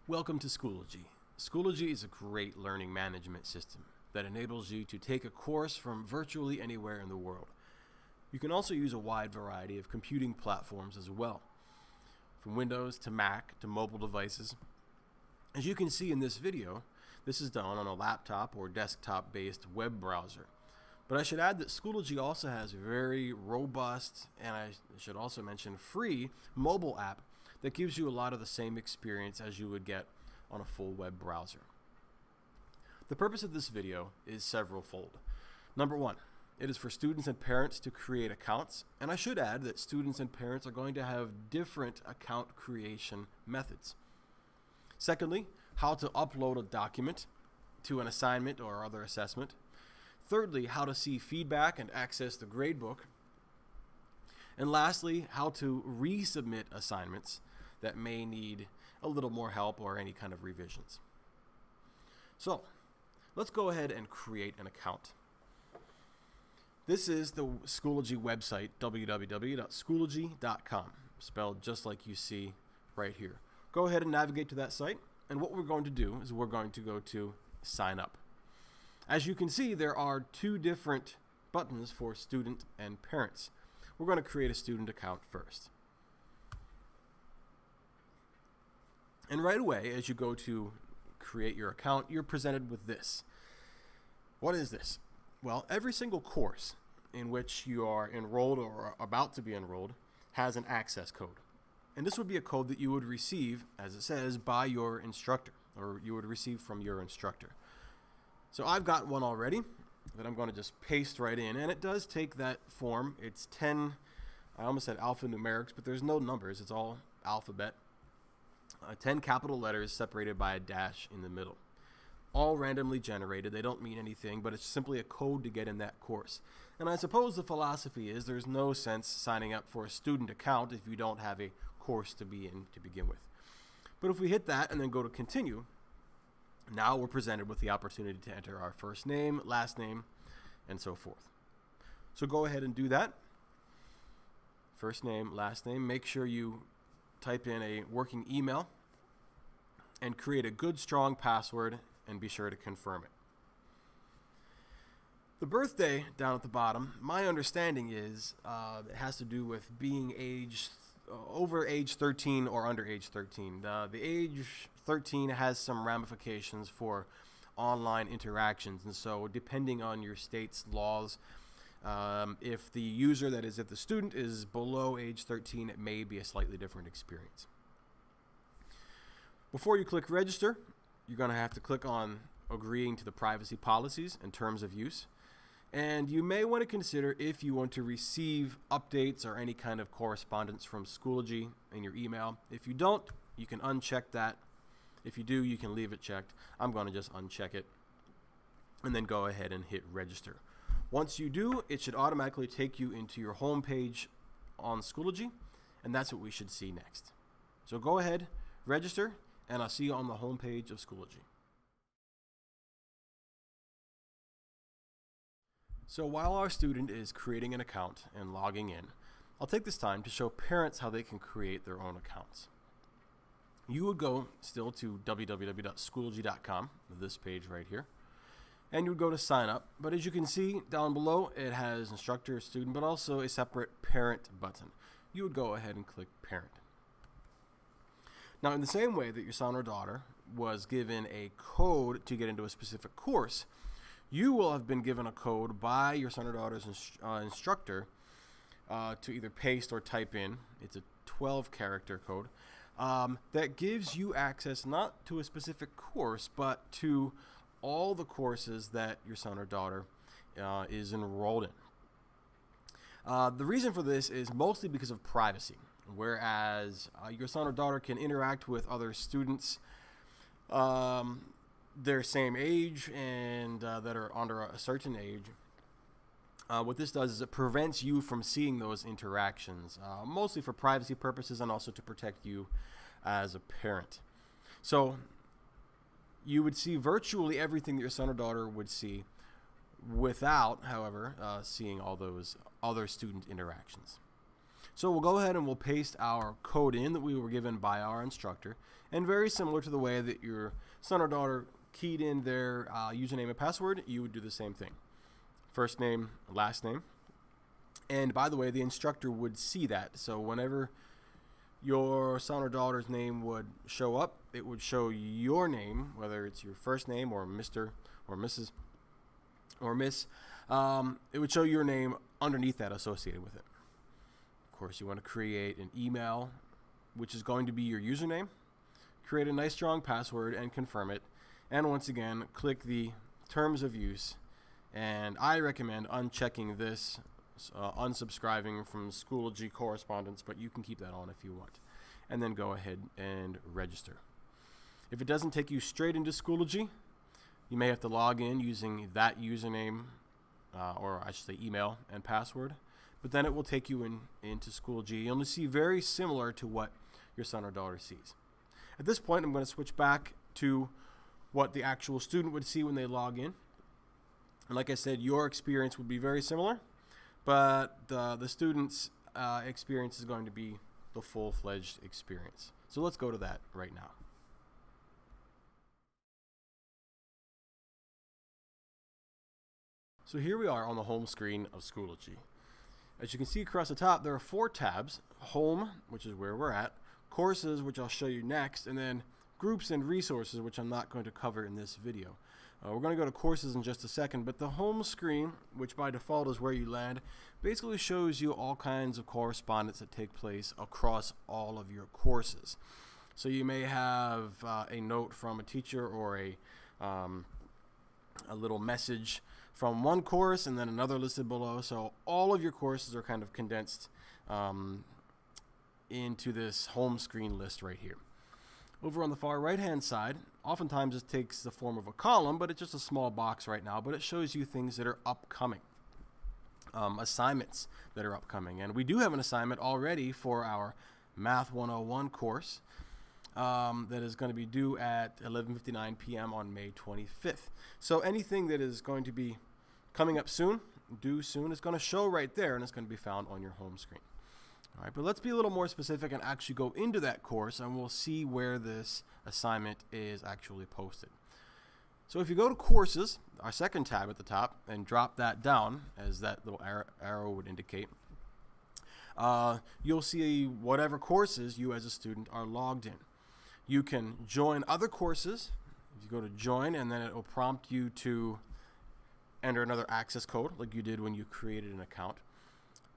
Welcome to Schoology. Schoology is a great learning management system that enables you to take a course from virtually anywhere in the world. You can also use a wide variety of computing platforms as well, from Windows to Mac to mobile devices. As you can see in this video, this is done on a laptop or desktop-based web browser. But I should add that Schoology also has a very robust, and I should also mention free, mobile app that gives you a lot of the same experience as you would get on a full web browser. The purpose of this video is several-fold. Number one, it is for students and parents to create accounts, and I should add that students and parents are going to have different account creation methods. Secondly, how to upload a document to an assignment or other assessment. Thirdly, how to see feedback and access the gradebook. And lastly, how to resubmit assignments that may need a little more help or any kind of revisions. So, let's go ahead and create an account. This is the Schoology website, www.schoology.com, spelled just like you see right here. Go ahead and navigate to that site, and what we're going to do is we're going to go to Sign Up. As you can see, there are two different buttons for student and parents. We're going to create a student account first. And right away, as you go to create your account, you're presented with this. What is this? Well, every single course in which you are enrolled or about to be enrolled has an access code. And this would be a code that you would receive, as it says, by your instructor, or you would receive from your instructor. So I've got one already that I'm going to just paste right in, and it does take that form. It's 10, I almost said alphanumerics, but there's no numbers, it's all alphabet. 10 capital letters separated by a dash in the middle. All randomly generated, they don't mean anything, but it's simply a code to get in that course. And I suppose the philosophy is there's no sense signing up for a student account if you don't have a course to be in to begin with. But if we hit that and then go to continue, now we're presented with the opportunity to enter our first name, last name, and so forth. So go ahead and do that. First name, last name. Make sure you type in a working email and create a good, strong password, and be sure to confirm it. The birthday down at the bottom, my understanding is it has to do with being over age 13 or under age 13. The age 13 has some ramifications for online interactions, and so depending on your state's laws, if the user, that is, if the student is below age 13, it may be a slightly different experience. Before you click register, you're going to have to click on agreeing to the privacy policies and terms of use. And you may want to consider if you want to receive updates or any kind of correspondence from Schoology in your email. If you don't, you can uncheck that. If you do, you can leave it checked. I'm going to just uncheck it and then go ahead and hit register. Once you do, it should automatically take you into your home page on Schoology, and that's what we should see next. So go ahead, register, and I'll see you on the home page of Schoology. So while our student is creating an account and logging in, I'll take this time to show parents how they can create their own accounts. You would go still to www.schoology.com, this page right here, and you would go to sign up. But as you can see down below, it has instructor, student, but also a separate parent button. You would go ahead and click parent. Now, in the same way that your son or daughter was given a code to get into a specific course, you will have been given a code by your son or daughter's instructor to either paste or type in. It's a 12-character code that gives you access not to a specific course, but to all the courses that your son or daughter is enrolled in. The reason for this is mostly because of privacy, whereas your son or daughter can interact with other students their same age and that are under a certain age. What this does is it prevents you from seeing those interactions, mostly for privacy purposes and also to protect you as a parent. So you would see virtually everything that your son or daughter would see without, however, seeing all those other student interactions. So we'll go ahead and we'll paste our code in that we were given by our instructor, and very similar to the way that your son or daughter keyed in their username and password, you would do the same thing. First name, last name. And by the way, the instructor would see that. So whenever your son or daughter's name would show up, it would show your name, whether it's your first name or Mr. or Mrs. or Miss. It would show your name underneath that associated with it. Of course, you want to create an email, which is going to be your username. Create a nice strong password and confirm it. And once again, click the terms of use. And I recommend unchecking this, unsubscribing from Schoology correspondence, but you can keep that on if you want. And then go ahead and register. If it doesn't take you straight into Schoology, you may have to log in using that username, or I should say email and password. But then it will take you into Schoology. You'll see very similar to what your son or daughter sees. At this point, I'm going to switch back to what the actual student would see when they log in. And like I said, your experience would be very similar, but the student's experience is going to be the full-fledged experience. So let's go to that right now. So here we are on the home screen of Schoology. As you can see across the top, there are 4 tabs: Home, which is where we're at, Courses, which I'll show you next, and then Groups and Resources, which I'm not going to cover in this video. We're going to go to Courses in just a second, but the home screen, which by default is where you land, basically shows you all kinds of correspondence that take place across all of your courses. So you may have a note from a teacher or a little message from one course and then another listed below. So all of your courses are kind of condensed into this home screen list right here. Over on the far right hand side, oftentimes it takes the form of a column, but it's just a small box right now, but it shows you things that are upcoming, assignments that are upcoming. And we do have an assignment already for our Math 101 course that is going to be due at 11:59 p.m. on May 25th. So anything that is going to be coming up soon, due soon, is going to show right there, and it's going to be found on your home screen. All right, but let's be a little more specific and actually go into that course, and we'll see where this assignment is actually posted. So if you go to Courses, our second tab at the top, and drop that down, as that little arrow would indicate, you'll see whatever courses you as a student are logged in. You can join other courses. If you go to Join, and then it will prompt you to enter another access code like you did when you created an account.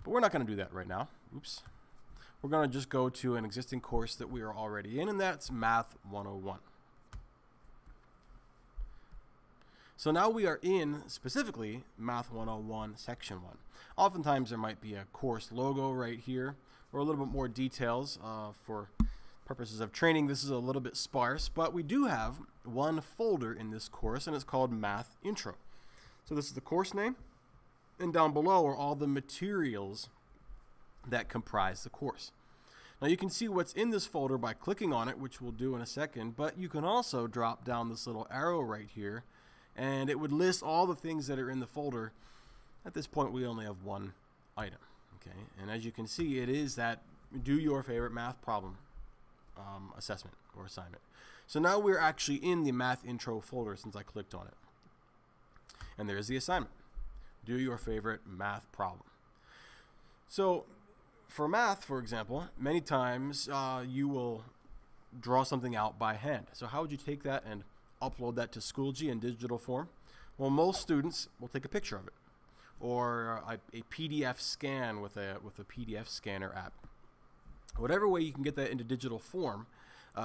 But we're not going to do that right now. Oops. We're going to just go to an existing course that we are already in, and that's Math 101. So now we are in, specifically, Math 101 Section 1. Oftentimes there might be a course logo right here, or a little bit more details. For purposes of training, this is a little bit sparse, but we do have one folder in this course, and it's called Math Intro. So this is the course name, and down below are all the materials that comprise the course. Now you can see what's in this folder by clicking on it, which we'll do in a second, but you can also drop down this little arrow right here, and it would list all the things that are in the folder. At this point, we only have one item. Okay, and as you can see, it is that do your favorite math problem assessment or assignment. So now we're actually in the Math Intro folder since I clicked on it. And there's the assignment. Do your favorite math problem. So for math, for example, many times you will draw something out by hand. So how would you take that and upload that to Schoology in digital form? Well, most students will take a picture of it, or a PDF scan with a PDF scanner app. Whatever way you can get that into digital form,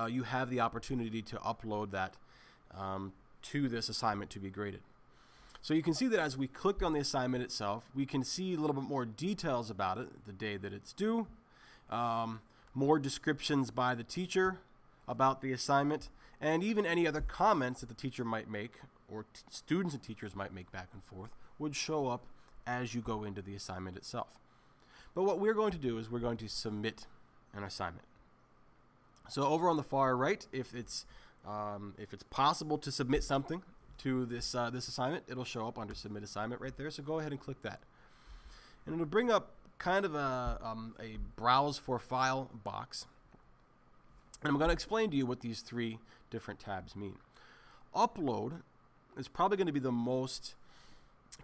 you have the opportunity to upload that to this assignment to be graded. So you can see that as we click on the assignment itself, we can see a little bit more details about it, the day that it's due, more descriptions by the teacher about the assignment, and even any other comments that the teacher might make, or students and teachers might make back and forth, would show up as you go into the assignment itself. But what we're going to do is we're going to submit an assignment. So over on the far right, if it's possible to submit something to this assignment, it'll show up under Submit Assignment right there. So go ahead and click that, and it'll bring up kind of a browse for file box. And I'm going to explain to you what these three different tabs mean. Upload is probably going to be the most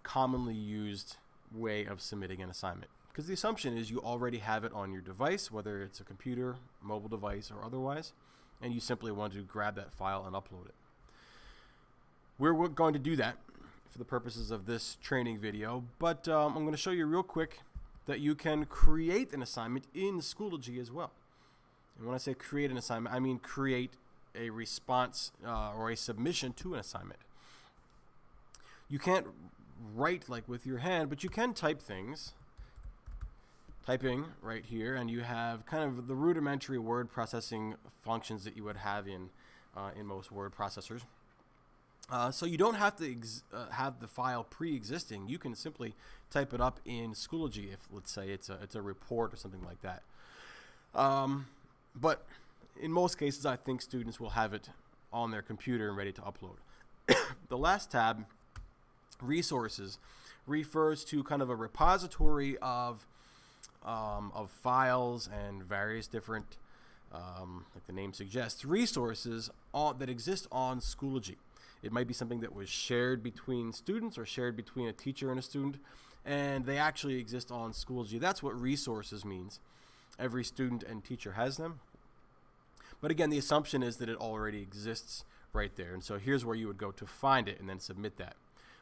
commonly used way of submitting an assignment, because the assumption is you already have it on your device, whether it's a computer, mobile device, or otherwise, and you simply want to grab that file and upload it. We're going to do that for the purposes of this training video, but I'm going to show you real quick that you can create an assignment in Schoology as well. And when I say create an assignment, I mean create a response or a submission to an assignment. You can't write like with your hand, but you can type things. Typing right here, and you have kind of the rudimentary word processing functions that you would have in most word processors. So you don't have to have the file pre-existing. You can simply type it up in Schoology if, let's say, it's a report or something like that. But in most cases, I think students will have it on their computer and ready to upload. The last tab, Resources, refers to kind of a repository of files and various different, like the name suggests, resources that exist on Schoology. It might be something that was shared between students or shared between a teacher and a student, and they actually exist on Schoology. That's what resources means. Every student and teacher has them. But again, the assumption is that it already exists right there. And so here's where you would go to find it and then submit that.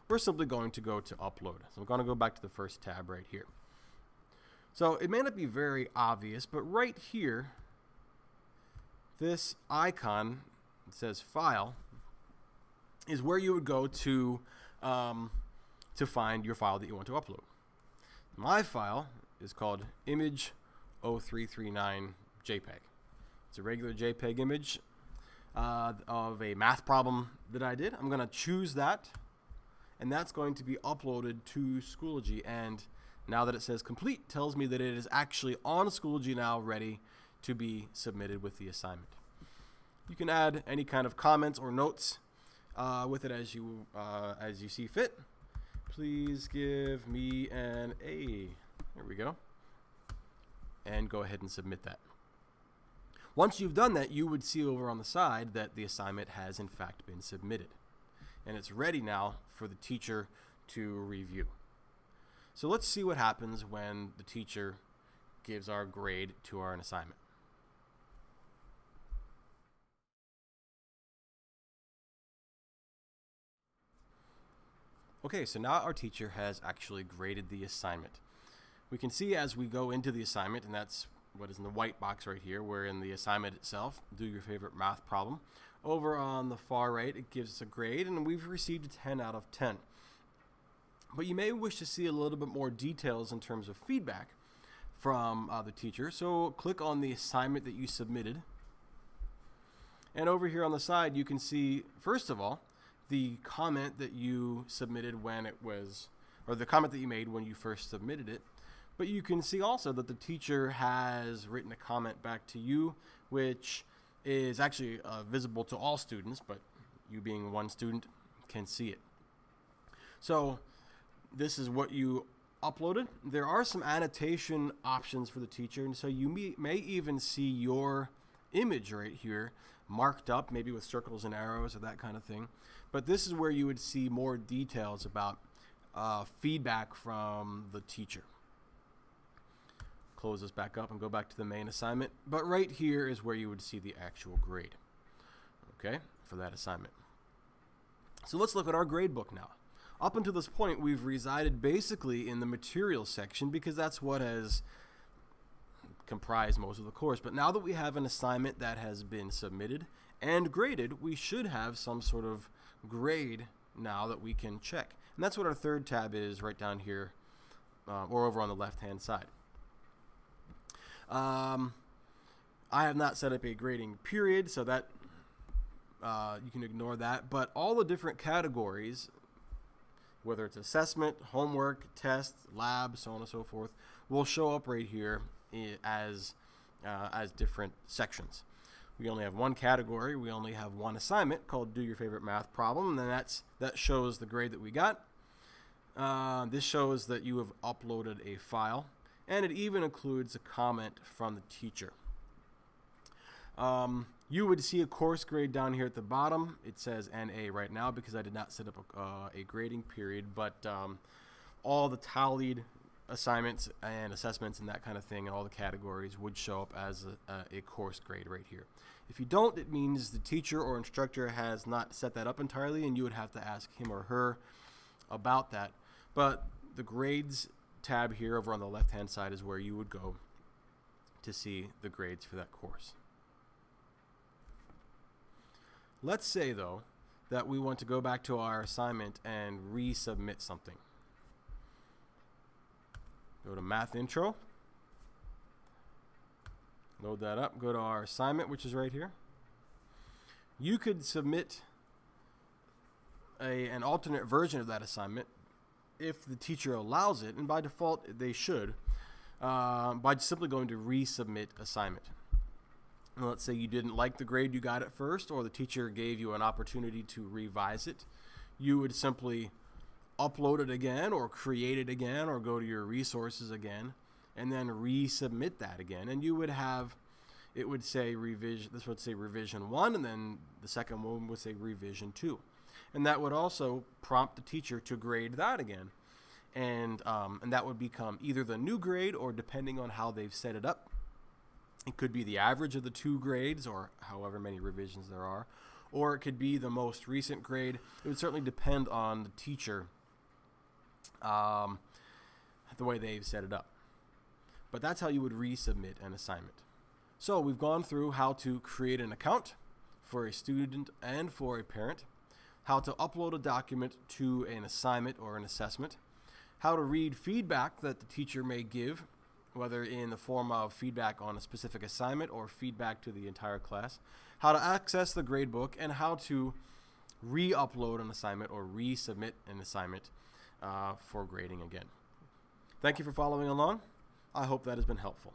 We're simply going to go to Upload. So I'm going to go back to the first tab right here. So it may not be very obvious, but right here, this icon, it says File, is where you would go to find your file that you want to upload. My file is called Image 0339 JPEG. It's a regular JPEG image of a math problem that I did. I'm going to choose that, and that's going to be uploaded to Schoology. And now that it says complete, tells me that it is actually on Schoology now, ready to be submitted with the assignment. You can add any kind of comments or notes with it as you see fit. Please give me an A. There we go. And go ahead and submit that. Once you've done that, you would see over on the side that the assignment has in fact been submitted. And it's ready now for the teacher to review. So let's see what happens when the teacher gives our grade to our assignment. Okay, so now our teacher has actually graded the assignment. We can see as we go into the assignment, and that's what is in the white box right here, where in the assignment itself, do your favorite math problem. Over on the far right, it gives us a grade, and we've received a 10 out of 10. But you may wish to see a little bit more details in terms of feedback from the teacher. So click on the assignment that you submitted. And over here on the side, you can see, first of all, the comment that you submitted when it was, or the comment that you made when you first submitted it. But you can see also that the teacher has written a comment back to you, which is actually visible to all students, but you being one student can see it. So this is what you uploaded. There are some annotation options for the teacher, and so you may even see your image right here marked up, maybe with circles and arrows or that kind of thing. But this is where you would see more details about feedback from the teacher. Close this back up and go back to the main assignment. But right here is where you would see the actual grade, okay, for that assignment. So let's look at our grade book now. Up until this point, we've resided basically in the materials section because that's what has comprised most of the course. But now that we have an assignment that has been submitted and graded, we should have some sort of grade now that we can check. And that's what our third tab is right down here or over on the left-hand side. I have not set up a grading period, so that you can ignore that. But all the different categories, whether it's assessment, homework, test, lab, so on and so forth, will show up right here as different sections. We only have one category. We only have one assignment called Do Your Favorite Math Problem, and then that shows the grade that we got. This shows that you have uploaded a file. and it even includes a comment from the teacher. You would see a course grade down here at the bottom. It says NA right now because I did not set up a grading period, but all the tallied assignments and assessments and that kind of thing and all the categories would show up as a course grade right here. If you don't, it means the teacher or instructor has not set that up entirely, and you would have to ask him or her about that. But the grades tab here over on the left hand side is where you would go to see the grades for that course. Let's say though that we want to go back to our assignment and resubmit something. Go to Math Intro, load that up, go to our assignment, which is right here. You could submit an alternate version of that assignment if the teacher allows it, and by default they should, by simply going to resubmit assignment. And let's say you didn't like the grade you got at first, or the teacher gave you an opportunity to revise it. You would simply upload it again, or create it again, or go to your resources again, and then resubmit that again. And you would have, it would say revision, this would say revision 1, and then the second one would say revision 2. And that would also prompt the teacher to grade that again. And that would become either the new grade, or depending on how they've set it up, it could be the average of the 2 grades, or however many revisions there are, or it could be the most recent grade. It would certainly depend on the teacher, the way they've set it up. But that's how you would resubmit an assignment. So we've gone through how to create an account for a student and for a parent, how to upload a document to an assignment or an assessment, how to read feedback that the teacher may give, whether in the form of feedback on a specific assignment or feedback to the entire class, how to access the gradebook, and how to re-upload an assignment or resubmit an assignment for grading again. Thank you for following along. I hope that has been helpful.